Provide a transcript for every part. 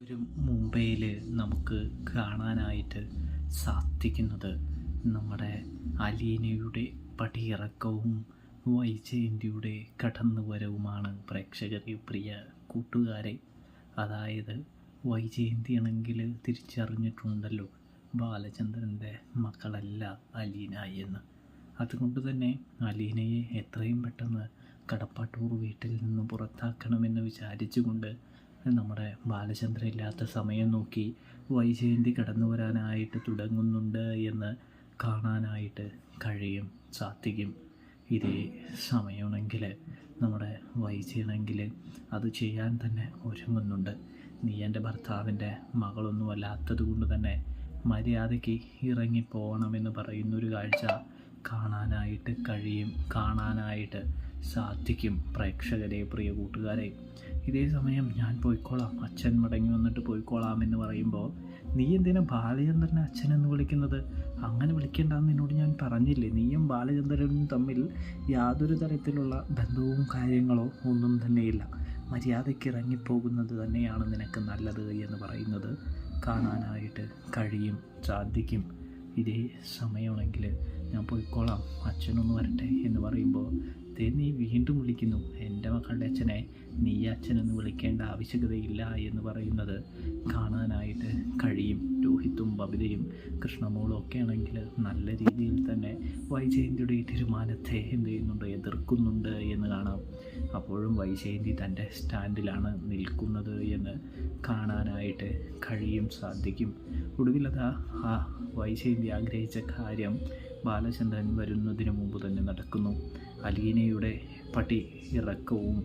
ഒരു മുംബൈയിൽ നമുക്ക് കാണാനായിട്ട് സാധിക്കുന്നത് നമ്മുടെ അലീനയുടെ പടിയിറക്കവും വൈജയന്തിയുടെ കടന്നുവരവുമാണ്. പ്രേക്ഷകരെ, പ്രിയ കൂട്ടുകാരെ, അതായത് വൈജയന്തിയാണെങ്കിൽ തിരിച്ചറിഞ്ഞിട്ടുണ്ടല്ലോ ബാലചന്ദ്രൻ്റെ മകളല്ല അലീന എന്ന്. അതുകൊണ്ട് തന്നെ അലീനയെ എത്രയും പെട്ടെന്ന് കടപ്പാട്ടൂർ വീട്ടിൽ നിന്ന് പുറത്താക്കണമെന്ന് വിചാരിച്ചുകൊണ്ട് നമ്മുടെ ബാലചന്ദ്രൻ ഇല്ലാത്ത സമയം നോക്കി വൈജയന്തി കടന്നു വരാനായിട്ട് തുടങ്ങുന്നുണ്ട് എന്ന് കാണാനായിട്ട് സാധിക്കും. ഇതേ സമയമാണെങ്കിൽ നമ്മുടെ വൈജയനെങ്കിൽ അത് ചെയ്യാൻ തന്നെ ഒരുങ്ങുന്നുണ്ട്. നീ എൻ്റെ ഭർത്താവിൻ്റെ മകളൊന്നും അല്ലാത്തത് കൊണ്ട് തന്നെ മര്യാദയ്ക്ക് ഇറങ്ങിപ്പോകണമെന്ന് പറയുന്നൊരു കാഴ്ച കാണാനായിട്ട് സാധിക്കും. പ്രേക്ഷകരെ, പ്രിയ കൂട്ടുകാരെ, ഇതേ സമയം ഞാൻ പോയിക്കോളാം, അച്ഛൻ മടങ്ങി വന്നിട്ട് പോയിക്കോളാം എന്ന് പറയുമ്പോൾ നീ എന്തിനാ ബാലചന്ദ്രനെ അച്ഛനെന്ന് വിളിക്കുന്നത്? അങ്ങനെ വിളിക്കേണ്ടെന്ന് എന്നോട് ഞാൻ പറഞ്ഞില്ലേ? നീയും ബാലചന്ദ്രനും തമ്മിൽ യാതൊരു തരത്തിലുള്ള ബന്ധവും കാര്യങ്ങളോ ഒന്നും തന്നെയില്ല. മര്യാദയ്ക്ക് ഇറങ്ങിപ്പോകുന്നത് തന്നെയാണ് നിനക്ക് നല്ലത് എന്ന് പറയുന്നത് കാണാനായിട്ട് സാധിക്കും. ഇതേ സമയമാണെങ്കിൽ ഞാൻ പോയിക്കോളാം, അച്ഛനൊന്ന് വരട്ടെ എന്ന് പറയുമ്പോൾ നീ വീണ്ടും വിളിക്കുന്നു, എൻ്റെ മക്കളുടെ അച്ഛനെ നീ അച്ഛനൊന്ന് വിളിക്കേണ്ട ആവശ്യകതയില്ല എന്ന് പറയുന്നത് കാണാനായിട്ട് കഴിയും. രോഹിത്തും ബബിതയും കൃഷ്ണമോളും ഒക്കെ ആണെങ്കിൽ നല്ല രീതിയിൽ തന്നെ വൈജയന്തിയുടെ ഈ തീരുമാനത്തെ എതിർക്കുന്നുണ്ട് എന്ന് കാണാം. അപ്പോഴും വൈജയന്തി തൻ്റെ സ്റ്റാൻഡിലാണ് നിൽക്കുന്നത് എന്ന് കാണാനായിട്ട് സാധിക്കും. ഒടുവിലതാ ആ വൈജയന്തി ആഗ്രഹിച്ച കാര്യം ബാലചന്ദ്രൻ വരുന്നതിന് മുമ്പ് തന്നെ നടക്കുന്നു. അലീനയുടെ പടി ഇറക്കവും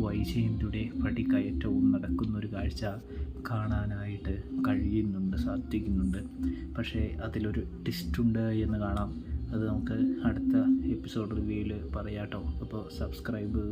വൈജയന്തിയുടെ പടികയറ്റവും നടക്കുന്നൊരു കാഴ്ച കാണാനായിട്ട് സാധിക്കുന്നുണ്ട്. പക്ഷേ അതിലൊരു ട്വിസ്റ്റുണ്ട് എന്ന് കാണാം. അത് നമുക്ക് അടുത്ത എപ്പിസോഡ് റിവ്യൂവിൽ പറയാട്ടോ. അപ്പോൾ സബ്സ്ക്രൈബ്